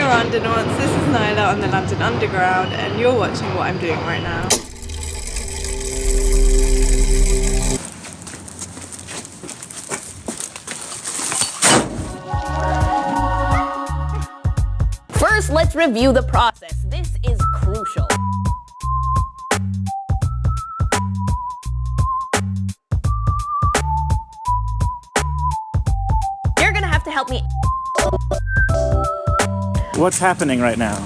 Londonauts, this is Nylah on the London Underground, and you're watching what I'm doing right now. First, let's review the process. This is crucial. You're gonna have to help me. What's happening right now?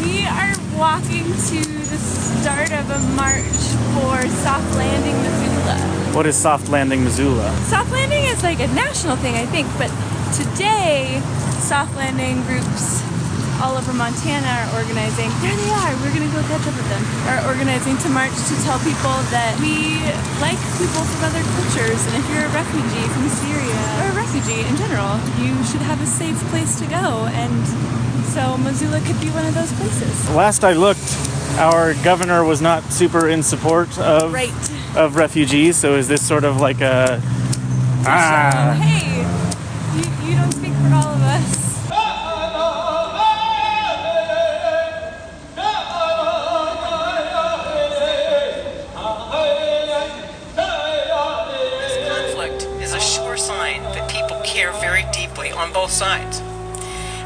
We are walking to the start of a march for Soft Landing, Missoula. What is Soft Landing, Missoula? Soft Landing is like a national thing, I think, but today, Soft Landing groups all over Montana are organizing. There they are, we're gonna go catch up with them. Are organizing to march to tell people that we like people from other cultures, and if you're a refugee from Syria, or a refugee in general, you should have a safe place to go, and so Missoula could be one of those places. Last I looked, our governor was not super in support of refugees, so is this sort of like a... Hey, you don't speak for all of us. Very deeply on both sides.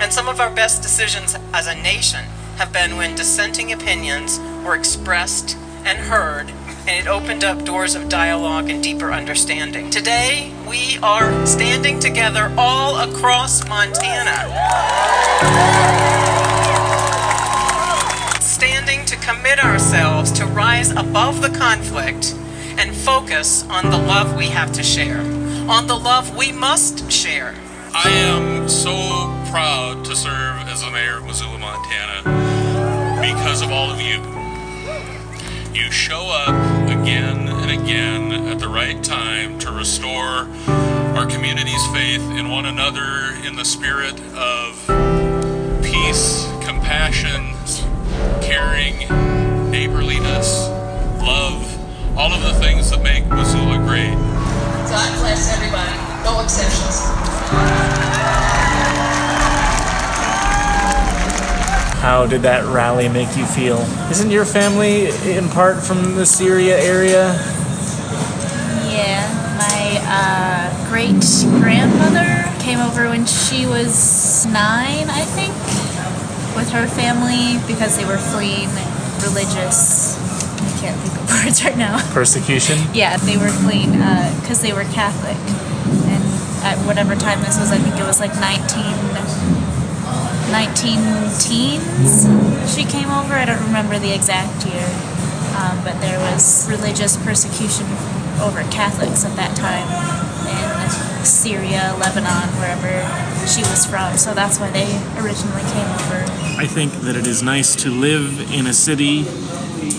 And some of our best decisions as a nation have been when dissenting opinions were expressed and heard, and it opened up doors of dialogue and deeper understanding. Today, we are standing together all across Montana, standing to commit ourselves to rise above the conflict and focus on the love we have to share, on the love we must share. I am so proud to serve as the mayor of Missoula, Montana, because of all of you. You show up again and again at the right time to restore our community's faith in one another in the spirit of peace, compassion, caring, neighborliness, love, all of the things that make Missoula great. God bless everybody, no exceptions. How did that rally make you feel? Isn't your family in part from the Syria area? Yeah, my great-grandmother came over when she was 9, I think, with her family because they were fleeing religious, I can't think of words right now. Persecution? Yeah, they were fleeing because they were Catholic. And at whatever time this was, I think it was like 19 teens she came over. I don't remember the exact year, but there was religious persecution over Catholics at that time in Syria, Lebanon, wherever she was from, so that's why they originally came over. I think that it is nice to live in a city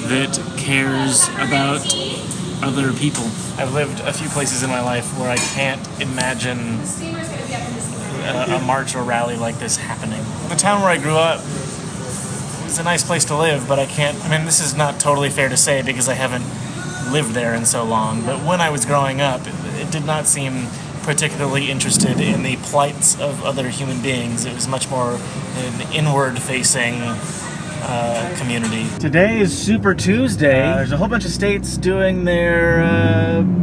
that cares about other people. I've lived a few places in my life where I can't imagine a march or rally like this happening. The town where I grew up is a nice place to live, but this is not totally fair to say because I haven't lived there in so long, but when I was growing up, it did not seem particularly interested in the plights of other human beings. It was much more an inward-facing community. Today is Super Tuesday. There's a whole bunch of states doing their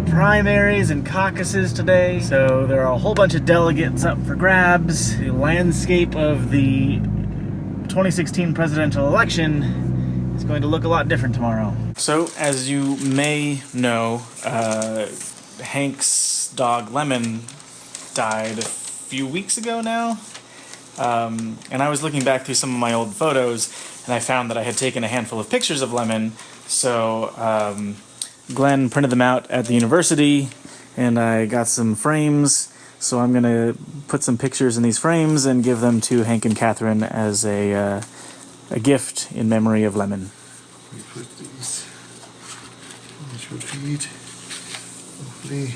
primaries and caucuses today, so there are a whole bunch of delegates up for grabs. The landscape of the 2016 presidential election is going to look a lot different tomorrow. So, as you may know, Hank's dog Lemon died a few weeks ago now. And I was looking back through some of my old photos, and I found that I had taken a handful of pictures of Lemon. So Glenn printed them out at the university, and I got some frames. So I'm going to put some pictures in these frames and give them to Hank and Catherine as a gift in memory of Lemon. We put these on your feed, hopefully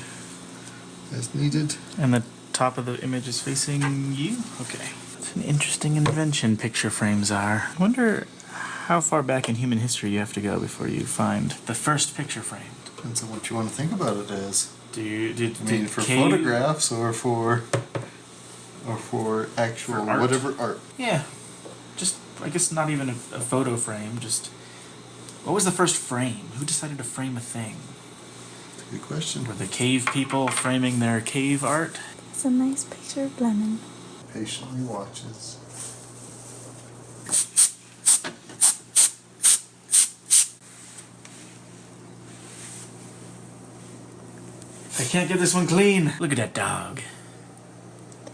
as needed. And the top of the image is facing you? Okay. It's an interesting invention, picture frames are. I wonder how far back in human history you have to go before you find the first picture frame. Depends on what you want to think about it as. For photographs or for Or for actual For art. whatever art? Yeah. Just, I guess not even a photo frame, just... What was the first frame? Who decided to frame a thing? Good question. Were the cave people framing their cave art? It's a nice picture of lemon. Patiently watches. I can't get this one clean. Look at that dog.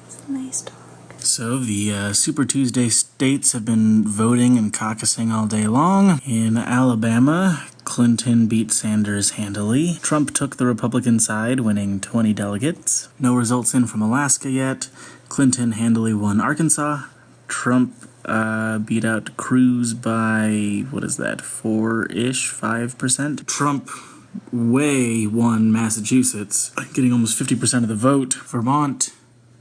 It's a nice dog. So the Super Tuesday states have been voting and caucusing all day long. In Alabama, Clinton beat Sanders handily. Trump took the Republican side, winning 20 delegates. No results in from Alaska yet. Clinton handily won Arkansas. Trump beat out Cruz by, 4-ish, 5%. Trump way won Massachusetts, getting almost 50% of the vote. Vermont,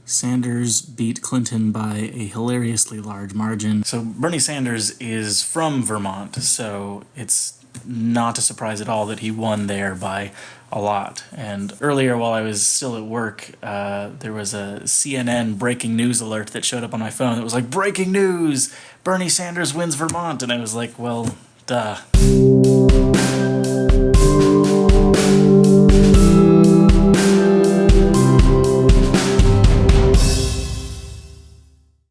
Sanders beat Clinton by a hilariously large margin. So Bernie Sanders is from Vermont, so it's not a surprise at all that he won there by a lot. And earlier, while I was still at work, there was a CNN breaking news alert that showed up on my phone that was like, breaking news! Bernie Sanders wins Vermont! And I was like, well, duh.